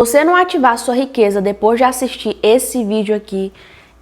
Se você não ativar a sua riqueza depois de assistir esse vídeo aqui,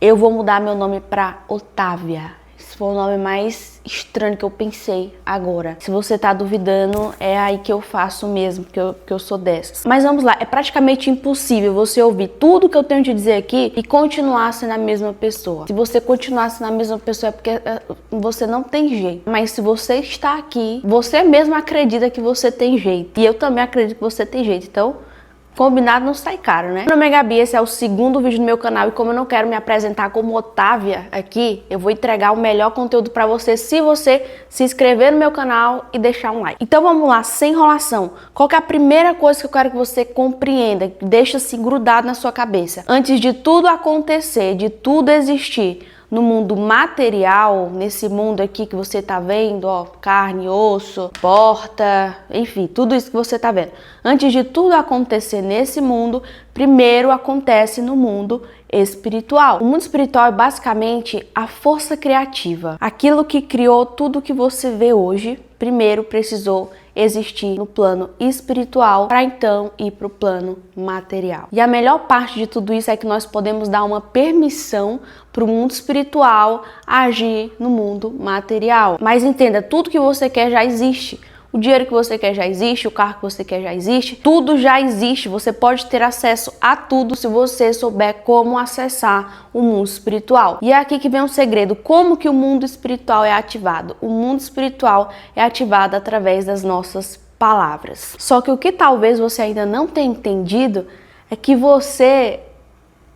eu vou mudar meu nome para Otávia. Esse foi o nome mais estranho que eu pensei agora. Se você tá duvidando, é aí que eu faço mesmo, porque eu sou dessas. Mas vamos lá, é praticamente impossível você ouvir tudo que eu tenho de dizer aqui e continuar sendo a mesma pessoa. Se você continuar sendo a mesma pessoa é porque você não tem jeito. Mas se você está aqui, você mesmo acredita que você tem jeito. E eu também acredito que você tem jeito. Então, combinado não sai caro, né? Meu nome é Gabi, esse é o segundo vídeo do meu canal e como eu não quero me apresentar como Otávia aqui, eu vou entregar o melhor conteúdo pra você se você se inscrever no meu canal e deixar um like. Então vamos lá, sem enrolação. Qual que é a primeira coisa que eu quero que você compreenda, que deixa assim grudado na sua cabeça? Antes de tudo acontecer, de tudo existir, no mundo material, nesse mundo aqui que você tá vendo, ó, carne, osso, porta, enfim, tudo isso que você tá vendo. Antes de tudo acontecer nesse mundo, primeiro acontece no mundo espiritual. O mundo espiritual é basicamente a força criativa. Aquilo que criou tudo que você vê hoje, primeiro precisou existir no plano espiritual para então ir para o plano material. E a melhor parte de tudo isso é que nós podemos dar uma permissão para o mundo espiritual agir no mundo material. Mas entenda, tudo que você quer já existe. O dinheiro que você quer já existe, o carro que você quer já existe, tudo já existe. Você pode ter acesso a tudo se você souber como acessar o mundo espiritual. E é aqui que vem um segredo. Como que o mundo espiritual é ativado? O mundo espiritual é ativado através das nossas palavras. Só que o que talvez você ainda não tenha entendido é que você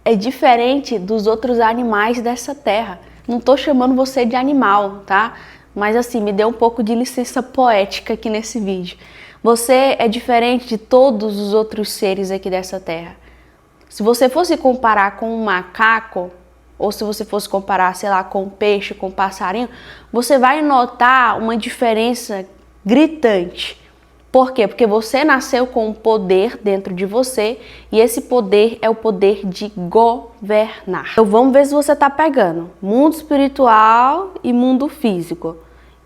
é diferente dos outros animais dessa terra. Não tô chamando você de animal, tá? Mas assim, me dê um pouco de licença poética aqui nesse vídeo. Você é diferente de todos os outros seres aqui dessa terra. Se você fosse comparar com um macaco, ou se você fosse comparar, sei lá, com um peixe, com um passarinho, você vai notar uma diferença gritante. Por quê? Porque você nasceu com um poder dentro de você e esse poder é o poder de governar. Então vamos ver se você tá pegando. Mundo espiritual e mundo físico.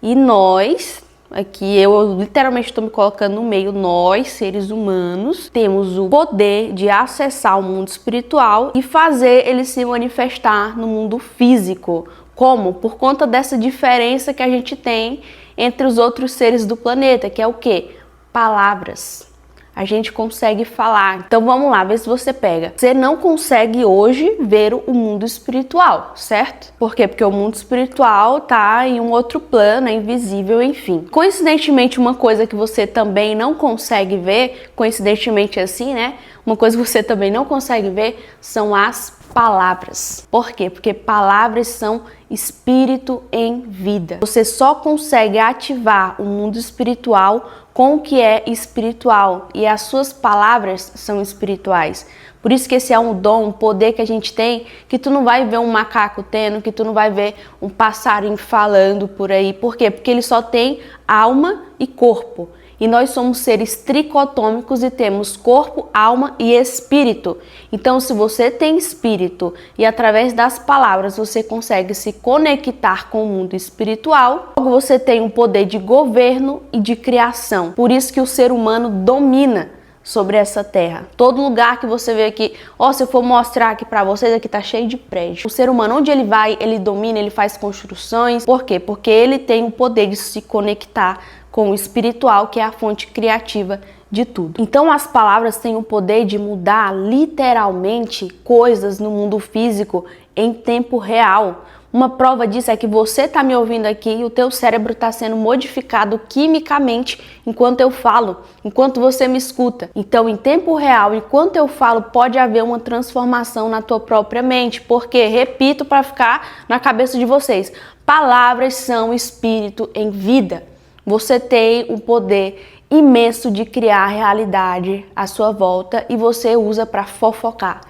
E nós, aqui eu literalmente estou me colocando no meio, nós, seres humanos, temos o poder de acessar o mundo espiritual e fazer ele se manifestar no mundo físico. Como? Por conta dessa diferença que a gente tem entre os outros seres do planeta, que é o quê? Palavras. A gente consegue falar. Então vamos lá, vê se você pega. Você não consegue hoje ver o mundo espiritual, certo? Por quê? Porque o mundo espiritual tá em um outro plano, é invisível, enfim. Coincidentemente, uma coisa que você também não consegue ver, coincidentemente assim, né? Uma coisa que você também não consegue ver são as palavras. Por quê? Porque palavras são espírito em vida. Você só consegue ativar o mundo espiritual com o que é espiritual e as suas palavras são espirituais. Por isso que esse é um dom, um poder que a gente tem, que tu não vai ver um macaco tendo, que tu não vai ver um passarinho falando por aí. Por quê? Porque ele só tem alma e corpo. E nós somos seres tricotômicos e temos corpo, alma e espírito. Então, se você tem espírito e através das palavras você consegue se conectar com o mundo espiritual, logo você tem um poder de governo e de criação. Por isso que o ser humano domina sobre essa terra. Todo lugar que você vê aqui, ó, se eu for mostrar aqui pra vocês, aqui tá cheio de prédio. O ser humano, onde ele vai, ele domina, ele faz construções. Por quê? Porque ele tem o poder de se conectar com o espiritual, que é a fonte criativa de tudo. Então as palavras têm o poder de mudar literalmente coisas no mundo físico em tempo real. Uma prova disso é que você está me ouvindo aqui e o teu cérebro está sendo modificado quimicamente enquanto eu falo, enquanto você me escuta. Então, em tempo real, enquanto eu falo, pode haver uma transformação na tua própria mente. Porque, repito para ficar na cabeça de vocês, palavras são espírito em vida. Você tem o poder imenso de criar realidade à sua volta e você usa para fofocar.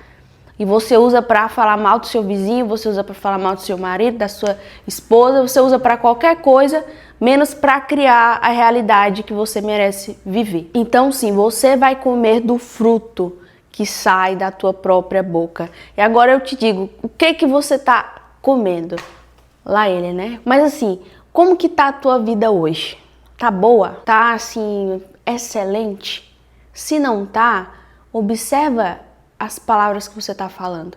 E você usa para falar mal do seu vizinho, você usa para falar mal do seu marido, da sua esposa, você usa para qualquer coisa, menos para criar a realidade que você merece viver. Então sim, você vai comer do fruto que sai da tua própria boca. E agora eu te digo, o que você tá comendo? Lá ele, né? Mas assim, como que tá a tua vida hoje? Tá boa? Tá assim, excelente? Se não tá, Observa as palavras que você está falando.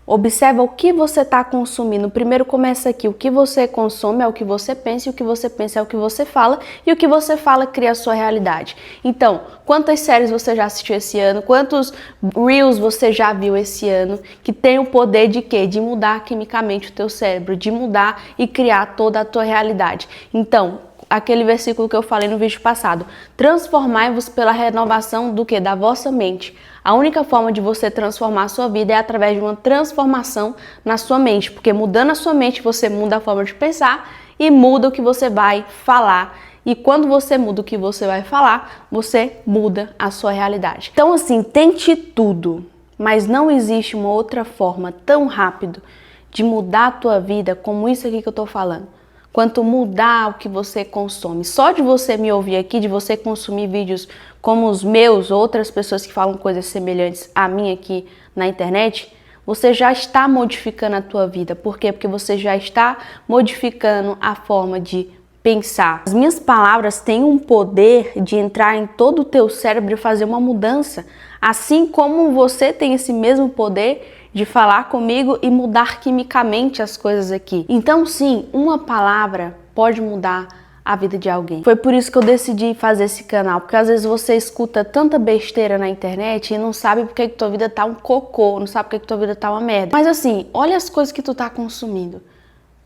Observa o que você está consumindo. Primeiro começa aqui. O que você consome é o que você pensa, e o que você pensa é o que você fala, e o que você fala cria a sua realidade. Então, quantas séries você já assistiu esse ano? Quantos Reels você já viu esse ano? Que tem o poder de quê? De mudar quimicamente o teu cérebro, de mudar e criar toda a tua realidade. Então, aquele versículo que eu falei no vídeo passado. Transformai-vos pela renovação do quê? Da vossa mente. A única forma de você transformar a sua vida é através de uma transformação na sua mente. Porque mudando a sua mente, você muda a forma de pensar e muda o que você vai falar. E quando você muda o que você vai falar, você muda a sua realidade. Então assim, tente tudo. Mas não existe uma outra forma tão rápida de mudar a tua vida como isso aqui que eu tô falando. Quanto mudar o que você consome. Só de você me ouvir aqui, de você consumir vídeos como os meus, outras pessoas que falam coisas semelhantes a mim aqui na internet, você já está modificando a tua vida. Por quê? Porque você já está modificando a forma de pensar. As minhas palavras têm um poder de entrar em todo o teu cérebro e fazer uma mudança. Assim como você tem esse mesmo poder de falar comigo e mudar quimicamente as coisas aqui. Então sim, uma palavra pode mudar a vida de alguém. Foi por isso que eu decidi fazer esse canal, porque às vezes você escuta tanta besteira na internet e não sabe porque que tua vida tá um cocô, não sabe porque que tua vida tá uma merda. Mas assim, olha as coisas que tu tá consumindo.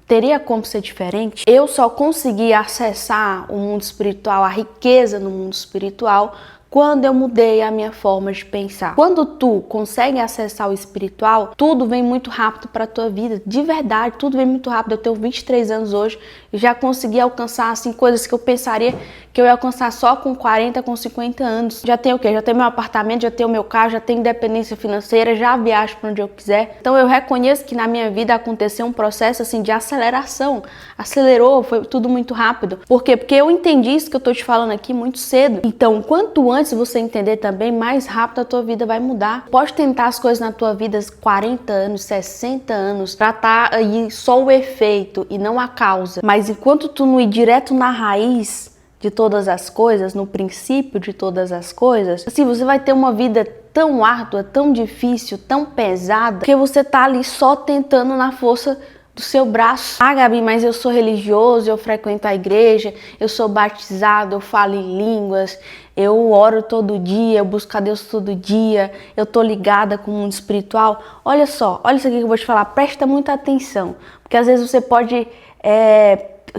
Teria como ser diferente? Eu só consegui acessar o mundo espiritual, a riqueza no mundo espiritual, quando eu mudei a minha forma de pensar. Quando tu consegue acessar o espiritual, tudo vem muito rápido para tua vida. De verdade, tudo vem muito rápido. Eu tenho 23 anos hoje e já consegui alcançar assim coisas que eu pensaria que eu ia alcançar só com 40, com 50 anos. Já tenho o quê? Já tenho meu apartamento, já tenho meu carro, já tenho independência financeira, já viajo para onde eu quiser. Então eu reconheço que na minha vida aconteceu um processo assim de aceleração. Acelerou, foi tudo muito rápido. Por quê? Porque eu entendi isso que eu tô te falando aqui muito cedo. Então, quanto antes você entender também, mais rápido a tua vida vai mudar. Pode tentar as coisas na tua vida 40 anos, 60 anos, tratar aí só o efeito e não a causa. Mas enquanto tu não ir direto na raiz de todas as coisas, no princípio de todas as coisas, assim, você vai ter uma vida tão árdua, tão difícil, tão pesada, que você tá ali só tentando na força do seu braço. Ah, Gabi, mas eu sou religioso, eu frequento a igreja, eu sou batizado, eu falo em línguas, eu oro todo dia, eu busco a Deus todo dia, eu tô ligada com o mundo espiritual. Olha só, olha isso aqui que eu vou te falar, presta muita atenção, porque às vezes você pode,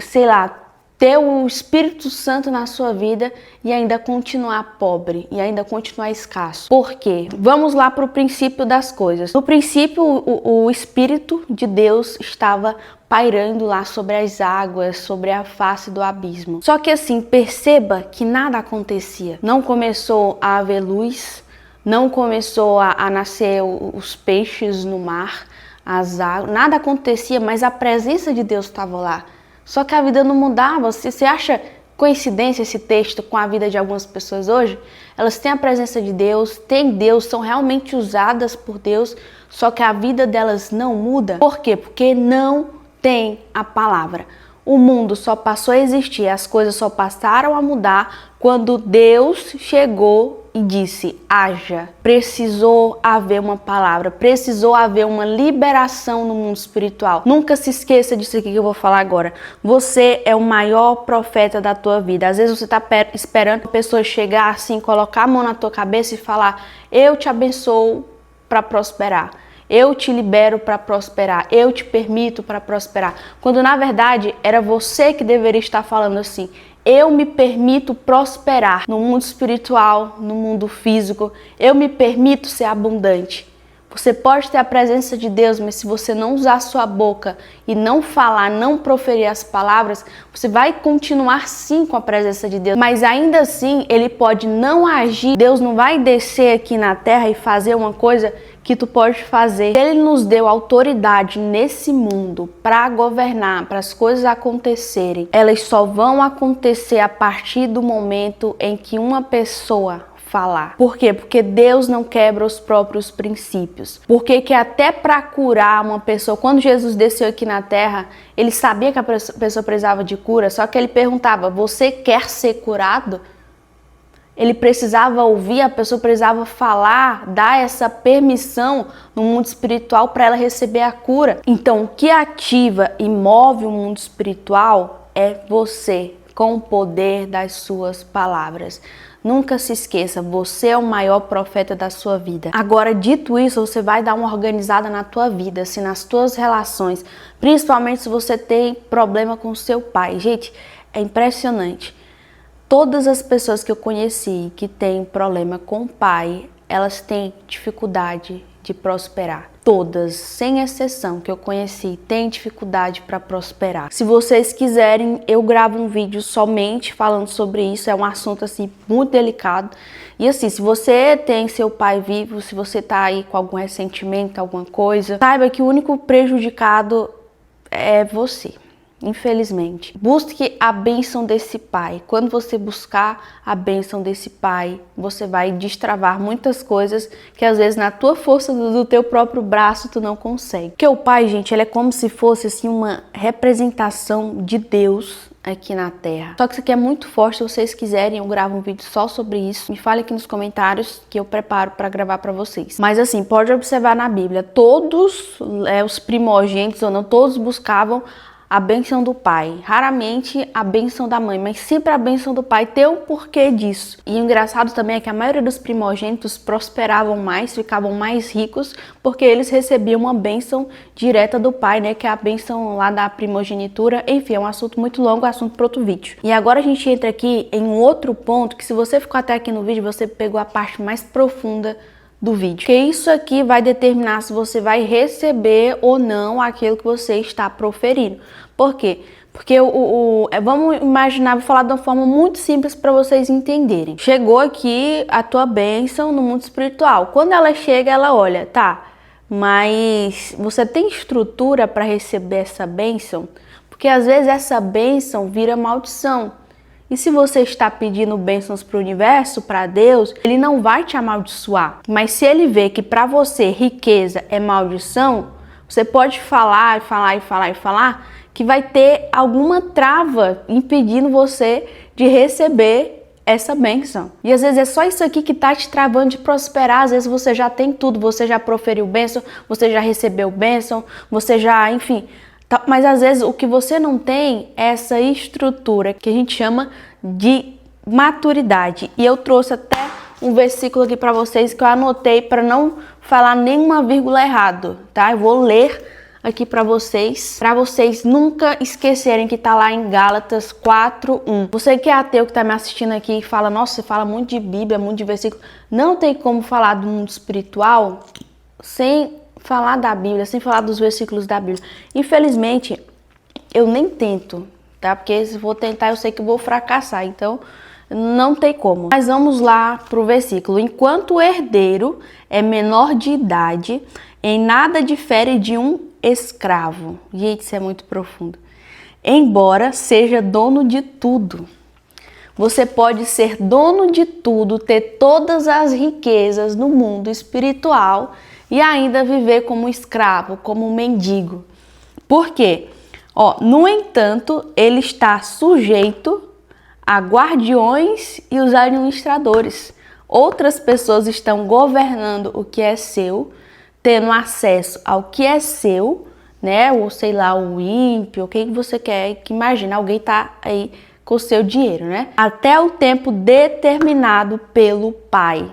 sei lá, ter o Espírito Santo na sua vida e ainda continuar pobre, e ainda continuar escasso. Por quê? Vamos lá para o princípio das coisas. No princípio, o Espírito de Deus estava pairando lá sobre as águas, sobre a face do abismo. Só que assim, perceba que nada acontecia. Não começou a haver luz, não começou a nascer os peixes no mar, as águas, nada acontecia, mas a presença de Deus estava lá. Só que a vida não mudava. Você acha coincidência esse texto com a vida de algumas pessoas hoje? Elas têm a presença de Deus, têm Deus, são realmente usadas por Deus, só que a vida delas não muda. Por quê? Porque não tem a palavra. O mundo só passou a existir, as coisas só passaram a mudar quando Deus chegou e disse, haja. Precisou haver uma palavra, precisou haver uma liberação no mundo espiritual. Nunca se esqueça disso aqui que eu vou falar agora. Você é o maior profeta da tua vida. Às vezes você está esperando a pessoa chegar assim, colocar a mão na tua cabeça e falar, eu te abençoo para prosperar. Eu te libero para prosperar, eu te permito para prosperar. Quando na verdade era você que deveria estar falando assim, eu me permito prosperar no mundo espiritual, no mundo físico, eu me permito ser abundante. Você pode ter a presença de Deus, mas se você não usar a sua boca e não falar, não proferir as palavras, você vai continuar sim com a presença de Deus. Mas ainda assim, Ele pode não agir. Deus não vai descer aqui na terra e fazer uma coisa que tu pode fazer. Ele nos deu autoridade nesse mundo para governar, para as coisas acontecerem. Elas só vão acontecer a partir do momento em que uma pessoa falar. Por quê? Porque Deus não quebra os próprios princípios. Porque que até para curar uma pessoa, quando Jesus desceu aqui na terra, ele sabia que a pessoa precisava de cura, só que ele perguntava, você quer ser curado? Ele precisava ouvir, a pessoa precisava falar, dar essa permissão no mundo espiritual para ela receber a cura. Então, o que ativa e move o mundo espiritual é você, com o poder das suas palavras. Nunca se esqueça, você é o maior profeta da sua vida. Agora, dito isso, você vai dar uma organizada na tua vida, assim, nas tuas relações, principalmente se você tem problema com seu pai. Gente, é impressionante. Todas as pessoas que eu conheci que têm problema com o pai, elas têm dificuldade de prosperar. Todas, sem exceção, que eu conheci, têm dificuldade para prosperar. Se vocês quiserem, eu gravo um vídeo somente falando sobre isso. É um assunto assim muito delicado. E assim, se você tem seu pai vivo, se você tá aí com algum ressentimento, alguma coisa, saiba que o único prejudicado é você. Infelizmente, busque a bênção desse pai. Quando você buscar a bênção desse pai, você vai destravar muitas coisas que às vezes na tua força do teu próprio braço tu não consegue. Porque o pai, gente, ele é como se fosse assim uma representação de Deus aqui na Terra. Só que isso aqui é muito forte. Se vocês quiserem, eu gravo um vídeo só sobre isso. Me fale aqui nos comentários que eu preparo para gravar para vocês. Mas assim, pode observar na Bíblia, todos os primogênitos ou não, todos buscavam a bênção do pai, raramente a bênção da mãe, mas sempre a bênção do pai. Tem um porquê disso. E o engraçado também é que a maioria dos primogênitos prosperavam mais, ficavam mais ricos, porque eles recebiam uma bênção direta do pai, né? Que é a bênção lá da primogenitura. Enfim, é um assunto muito longo, assunto para outro vídeo. E agora a gente entra aqui em um outro ponto, que se você ficou até aqui no vídeo, você pegou a parte mais profunda do vídeo. Porque isso aqui vai determinar se você vai receber ou não aquilo que você está proferindo. Por quê? Porque vamos imaginar, vou falar de uma forma muito simples para vocês entenderem. Chegou aqui a tua bênção no mundo espiritual. Quando ela chega, ela olha, tá, mas você tem estrutura para receber essa bênção? Porque às vezes essa bênção vira maldição. E se você está pedindo bênçãos para o universo, para Deus, ele não vai te amaldiçoar. Mas se ele vê que para você riqueza é maldição, você pode falar que vai ter alguma trava impedindo você de receber essa bênção. E às vezes é só isso aqui que está te travando de prosperar. Às vezes você já tem tudo, você já proferiu bênção, você já recebeu bênção, você já, enfim... Mas às vezes o que você não tem é essa estrutura que a gente chama de maturidade. E eu trouxe até um versículo aqui para vocês que eu anotei para não falar nenhuma vírgula errado, tá? Eu vou ler aqui para vocês nunca esquecerem que tá lá em Gálatas 4:1. Você que é ateu que tá me assistindo aqui e fala, nossa, você fala muito de Bíblia, muito de versículo. Não tem como falar do mundo espiritual sem falar da Bíblia, sem falar dos versículos da Bíblia. Infelizmente, eu nem tento, tá? Porque se for tentar, eu sei que eu vou fracassar, então não tem como. Mas vamos lá pro versículo. Enquanto o herdeiro é menor de idade, em nada difere de um escravo. Gente, isso é muito profundo. Embora seja dono de tudo. Você pode ser dono de tudo, ter todas as riquezas no mundo espiritual e ainda viver como escravo, como mendigo. Por quê? No entanto, ele está sujeito a guardiões e os administradores. Outras pessoas estão governando o que é seu, tendo acesso ao que é seu, né? Ou sei lá, o ímpio, quem você quer que imagina, alguém tá aí com o seu dinheiro, né? Até o tempo determinado pelo Pai.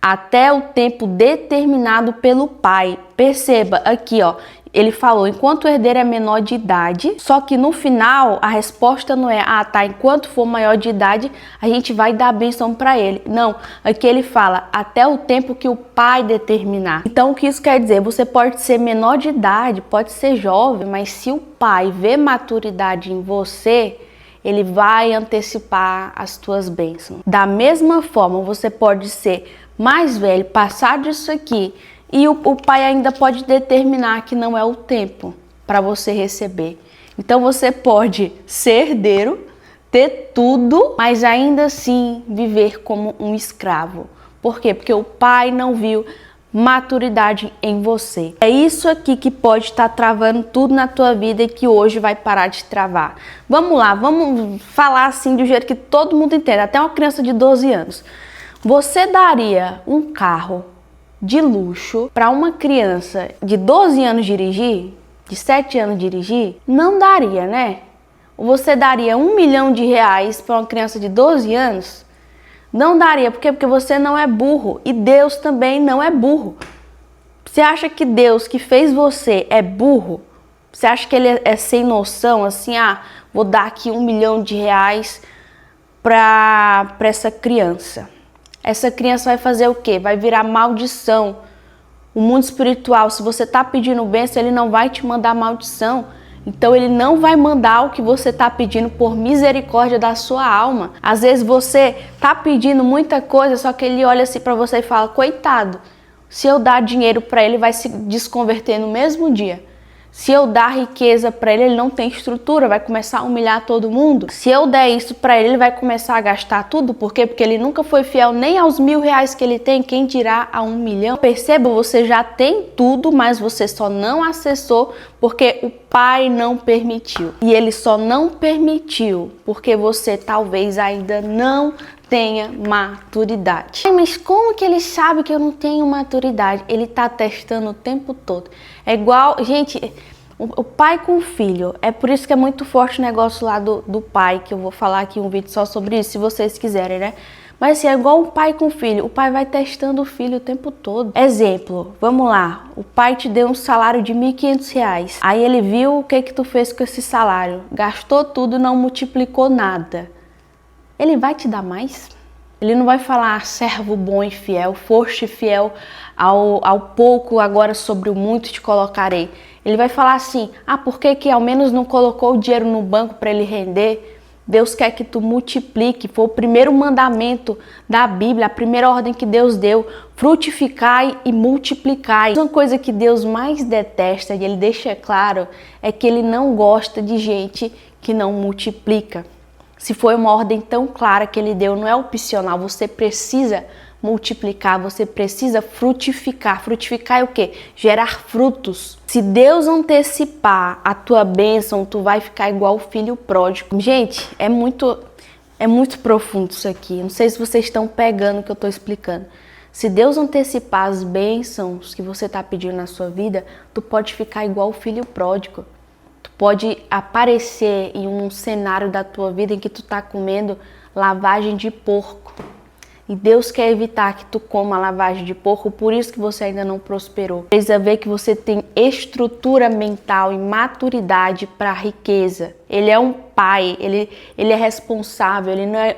Até o tempo determinado pelo pai. Perceba aqui, ele falou, enquanto o herdeiro é menor de idade, só que no final a resposta não é, enquanto for maior de idade, a gente vai dar a bênção para ele. Não, aqui ele fala, até o tempo que o pai determinar. Então o que isso quer dizer? Você pode ser menor de idade, pode ser jovem, mas se o pai vê maturidade em você, ele vai antecipar as tuas bênçãos. Da mesma forma, você pode ser mais velho, passar disso aqui, e o pai ainda pode determinar que não é o tempo para você receber. Então você pode ser herdeiro, ter tudo, mas ainda assim viver como um escravo. Por quê? Porque o pai não viu maturidade em você. É isso aqui que pode estar travando tudo na tua vida e que hoje vai parar de travar. Vamos lá, vamos falar assim do jeito que todo mundo entende, até uma criança de 12 anos. Você daria um carro de luxo para uma criança de 12 anos dirigir? De 7 anos dirigir? Não daria, né? Você daria R$1 milhão para uma criança de 12 anos? Não daria, por quê? Porque você não é burro e Deus também não é burro. Você acha que Deus que fez você é burro? Você acha que ele é sem noção, assim, vou dar aqui R$1 milhão para essa criança. Essa criança vai fazer o quê? Vai virar maldição. O mundo espiritual, se você está pedindo bênção, ele não vai te mandar maldição. Então ele não vai mandar o que você está pedindo por misericórdia da sua alma. Às vezes você está pedindo muita coisa, só que ele olha assim para você e fala, coitado, se eu dar dinheiro para ele, vai se desconverter no mesmo dia. Se eu dar riqueza para ele, ele não tem estrutura, vai começar a humilhar todo mundo. Se eu der isso para ele, ele vai começar a gastar tudo. Por quê? Porque ele nunca foi fiel nem aos R$1.000 que ele tem, quem dirá a R$1 milhão. Perceba, você já tem tudo, mas você só não acessou porque o Pai não permitiu. E ele só não permitiu porque você talvez ainda não tenha maturidade. Mas como que ele sabe que eu não tenho maturidade? Ele tá testando o tempo todo. É igual, gente, o pai com o filho. É por isso que é muito forte o negócio lá do pai, que eu vou falar aqui um vídeo só sobre isso, se vocês quiserem, né? Mas assim, é igual o pai com o filho. O pai vai testando o filho o tempo todo. Exemplo, vamos lá. O pai te deu um salário de R$1.500. Aí ele viu o que tu fez com esse salário. Gastou tudo, não multiplicou nada. Ele vai te dar mais? Ele não vai falar, servo bom e fiel, foste fiel ao pouco, agora sobre o muito te colocarei. Ele vai falar assim, por que ao menos não colocou o dinheiro no banco para ele render? Deus quer que tu multiplique, foi o primeiro mandamento da Bíblia, a primeira ordem que Deus deu, frutificai e multiplicai. Uma coisa que Deus mais detesta, e ele deixa claro, é que ele não gosta de gente que não multiplica. Se foi uma ordem tão clara que ele deu, não é opcional, você precisa multiplicar, você precisa frutificar. Frutificar é o quê? Gerar frutos. Se Deus antecipar a tua bênção, tu vai ficar igual o filho pródigo. Gente, é muito profundo isso aqui. Não sei se vocês estão pegando o que eu estou explicando. Se Deus antecipar as bênçãos que você está pedindo na sua vida, tu pode ficar igual o filho pródigo. Tu pode aparecer em um cenário da tua vida em que tu está comendo lavagem de porco. E Deus quer evitar que tu coma lavagem de porco, por isso que você ainda não prosperou. Precisa ver que você tem estrutura mental e maturidade para a riqueza. Ele é um pai, ele é responsável, ele não é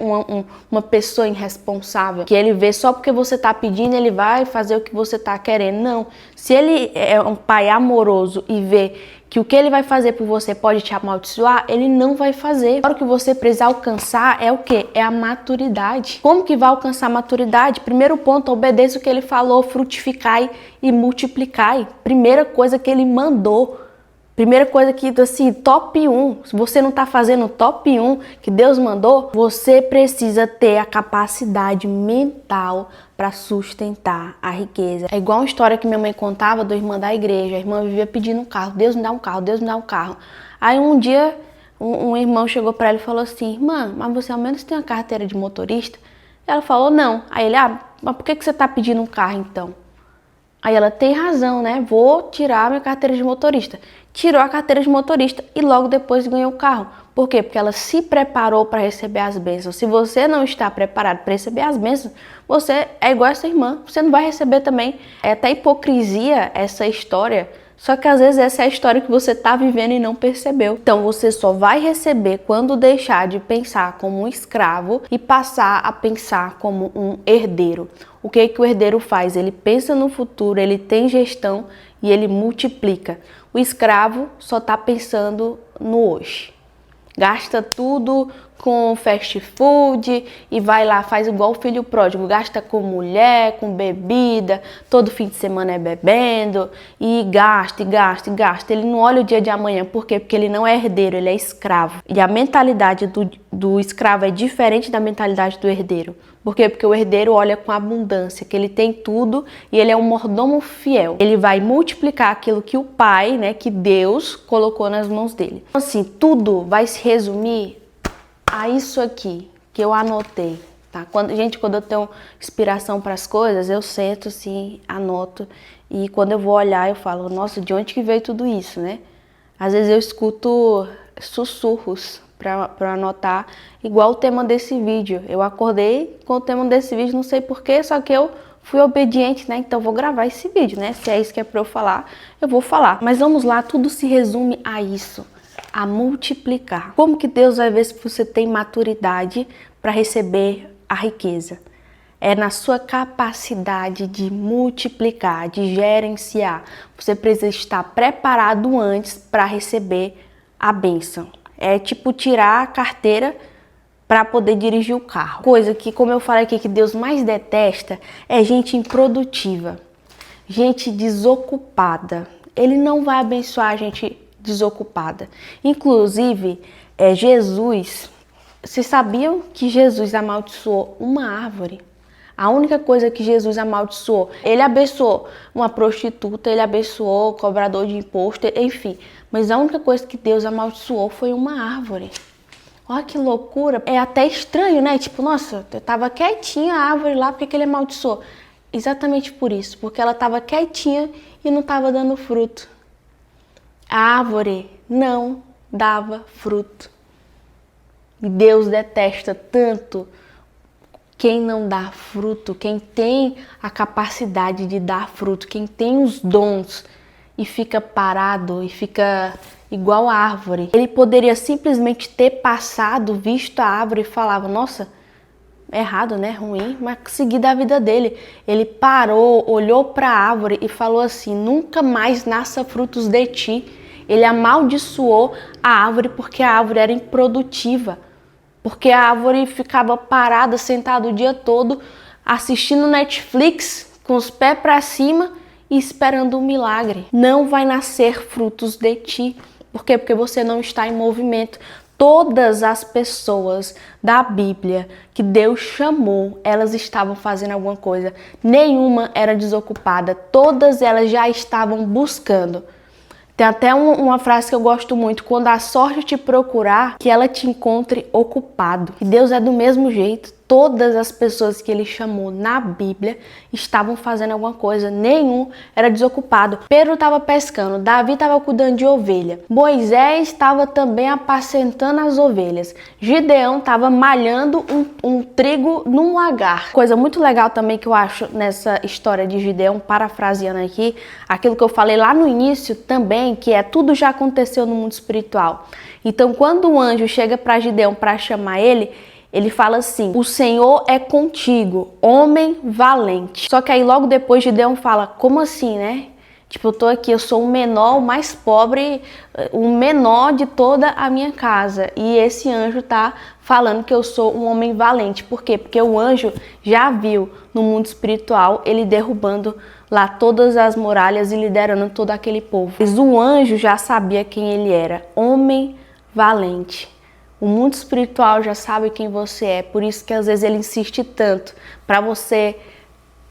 uma pessoa irresponsável, que ele vê só porque você está pedindo, ele vai fazer o que você está querendo. Não, se ele é um pai amoroso e vê que o que ele vai fazer por você pode te amaldiçoar, ele não vai fazer. Agora o que você precisa alcançar é o quê? É a maturidade. Como que vai alcançar a maturidade? Primeiro ponto, obedeça o que ele falou, frutificai e multiplicai. Primeira coisa que ele mandou. Primeira coisa que, assim, top 1, se você não está fazendo o top 1 que Deus mandou, você precisa ter a capacidade mental para sustentar a riqueza. É igual uma história que minha mãe contava da irmã da igreja. A irmã vivia pedindo um carro, Deus me dá um carro, Deus me dá um carro. Aí um dia, um irmão chegou para ela e falou assim, irmã, mas você ao menos tem uma carteira de motorista? Ela falou, não. Aí ele, mas por que você está pedindo um carro então? Aí ela, tem razão, né? Vou tirar minha carteira de motorista. Tirou a carteira de motorista e logo depois ganhou o carro. Por quê? Porque ela se preparou para receber as bênçãos. Se você não está preparado para receber as bênçãos, você é igual essa irmã. Você não vai receber também. É até hipocrisia essa história. Só que às vezes essa é a história que você está vivendo e não percebeu. Então você só vai receber quando deixar de pensar como um escravo e passar a pensar como um herdeiro. O que o herdeiro faz? Ele pensa no futuro, ele tem gestão e ele multiplica. O escravo só está pensando no hoje. Gasta tudo com fast food e vai lá, faz igual o filho pródigo, gasta com mulher, com bebida, todo fim de semana é bebendo e gasta, e gasta, e gasta. Ele não olha o dia de amanhã, por quê? Porque ele não é herdeiro, ele é escravo. E a mentalidade do escravo é diferente da mentalidade do herdeiro. Por quê? Porque o herdeiro olha com abundância, que ele tem tudo e ele é um mordomo fiel. Ele vai multiplicar aquilo que o Pai, né, que Deus colocou nas mãos dele. Então, assim, tudo vai se resumir a isso aqui que eu anotei, tá? Quando eu tenho inspiração para as coisas, eu sento assim, anoto e quando eu vou olhar eu falo, nossa, de onde que veio tudo isso, né? Às vezes eu escuto sussurros para anotar, igual o tema desse vídeo. Eu acordei com o tema desse vídeo, não sei porquê, só que eu fui obediente, né? Então vou gravar esse vídeo, né? Se é isso que é para eu falar, eu vou falar. Mas vamos lá, tudo se resume a isso. A multiplicar. Como que Deus vai ver se você tem maturidade para receber a riqueza? É na sua capacidade de multiplicar, de gerenciar. Você precisa estar preparado antes para receber a bênção. É tipo tirar a carteira para poder dirigir o carro. Coisa que, como eu falei aqui, que Deus mais detesta é gente improdutiva, gente desocupada. Ele não vai abençoar a gente desocupada. Inclusive, Jesus, vocês sabiam que Jesus amaldiçoou uma árvore? A única coisa que Jesus amaldiçoou, ele abençoou uma prostituta, ele abençoou o cobrador de imposto, enfim. Mas a única coisa que Deus amaldiçoou foi uma árvore. Olha que loucura. É até estranho, né? Tipo, nossa, eu tava quietinha a árvore lá, por que ele amaldiçoou? Exatamente por isso, porque ela tava quietinha e não tava dando fruto. A árvore não dava fruto. E Deus detesta tanto quem não dá fruto, quem tem a capacidade de dar fruto, quem tem os dons e fica parado e fica igual a árvore. Ele poderia simplesmente ter passado, visto a árvore e falava, nossa, errado, né? Ruim, mas seguir da vida dele. Ele parou, olhou para a árvore e falou assim, nunca mais nasça frutos de ti. Ele amaldiçoou a árvore porque a árvore era improdutiva, porque a árvore ficava parada, sentada o dia todo, assistindo Netflix, com os pés para cima e esperando um milagre. Não vai nascer frutos de ti. Por quê? Porque você não está em movimento. Todas as pessoas da Bíblia que Deus chamou, elas estavam fazendo alguma coisa. Nenhuma era desocupada. Todas elas já estavam buscando. Tem até uma frase que eu gosto muito. Quando a sorte te procurar, que ela te encontre ocupado. E Deus é do mesmo jeito. Todas as pessoas que ele chamou na Bíblia estavam fazendo alguma coisa, nenhum era desocupado. Pedro estava pescando, Davi estava cuidando de ovelha, Moisés estava também apacentando as ovelhas, Gideão estava malhando um trigo num lagar. Coisa muito legal também que eu acho nessa história de Gideão, parafraseando aqui, aquilo que eu falei lá no início também, que é tudo já aconteceu no mundo espiritual. Então quando o anjo chega para Gideão para chamar ele fala assim, o Senhor é contigo, homem valente. Só que aí logo depois Gideão fala, como assim, né? Tipo, eu tô aqui, eu sou o menor, o mais pobre, o menor de toda a minha casa. E esse anjo tá falando que eu sou um homem valente. Por quê? Porque o anjo já viu no mundo espiritual ele derrubando lá todas as muralhas e liderando todo aquele povo. Mas o anjo já sabia quem ele era, homem valente. O mundo espiritual já sabe quem você é, por isso que às vezes ele insiste tanto para você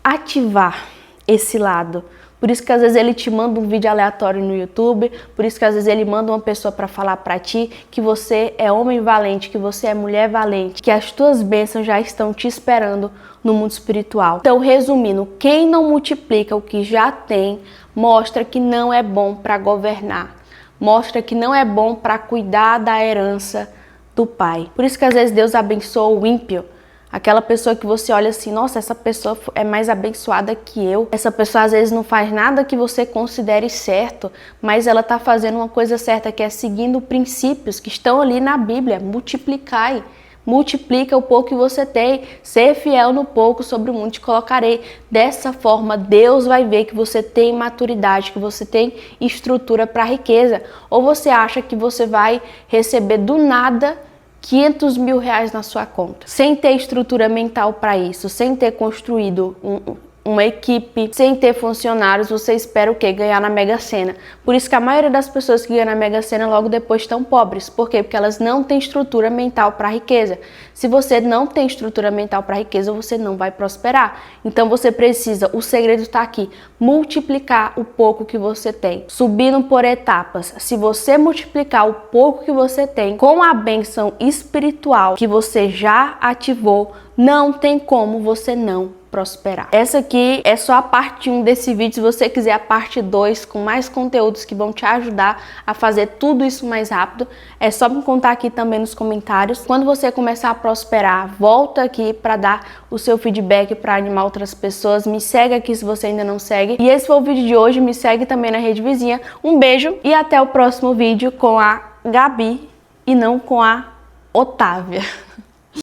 ativar esse lado. Por isso que às vezes ele te manda um vídeo aleatório no YouTube, por isso que às vezes ele manda uma pessoa para falar para ti que você é homem valente, que você é mulher valente, que as tuas bênçãos já estão te esperando no mundo espiritual. Então, resumindo, quem não multiplica o que já tem, mostra que não é bom para governar, mostra que não é bom para cuidar da herança do Pai. Por isso que às vezes Deus abençoa o ímpio, aquela pessoa que você olha assim, nossa, essa pessoa é mais abençoada que eu. Essa pessoa às vezes não faz nada que você considere certo, mas ela está fazendo uma coisa certa, que é seguindo princípios que estão ali na Bíblia. Multiplicai, multiplica o pouco que você tem, ser fiel no pouco, sobre o mundo te colocarei. Dessa forma, Deus vai ver que você tem maturidade, que você tem estrutura para a riqueza. Ou você acha que você vai receber do nada 500 mil reais na sua conta, sem ter estrutura mental para isso, sem ter construído uma equipe, sem ter funcionários, você espera o quê? Ganhar na Mega Sena. Por isso que a maioria das pessoas que ganham na Mega Sena logo depois estão pobres. Por quê? Porque elas não têm estrutura mental para a riqueza. Se você não tem estrutura mental para a riqueza, você não vai prosperar. Então você precisa, o segredo está aqui, multiplicar o pouco que você tem, subindo por etapas. Se você multiplicar o pouco que você tem com a bênção espiritual que você já ativou, não tem como você não prosperar. Essa aqui é só a parte 1 desse vídeo. Se você quiser a parte 2 com mais conteúdos que vão te ajudar a fazer tudo isso mais rápido, é só me contar aqui também nos comentários. Quando você começar a prosperar, volta aqui para dar o seu feedback, para animar outras pessoas. Me segue aqui se você ainda não segue. E esse foi o vídeo de hoje. Me segue também na rede vizinha. Um beijo e até o próximo vídeo com a Gabi e não com a Otávia.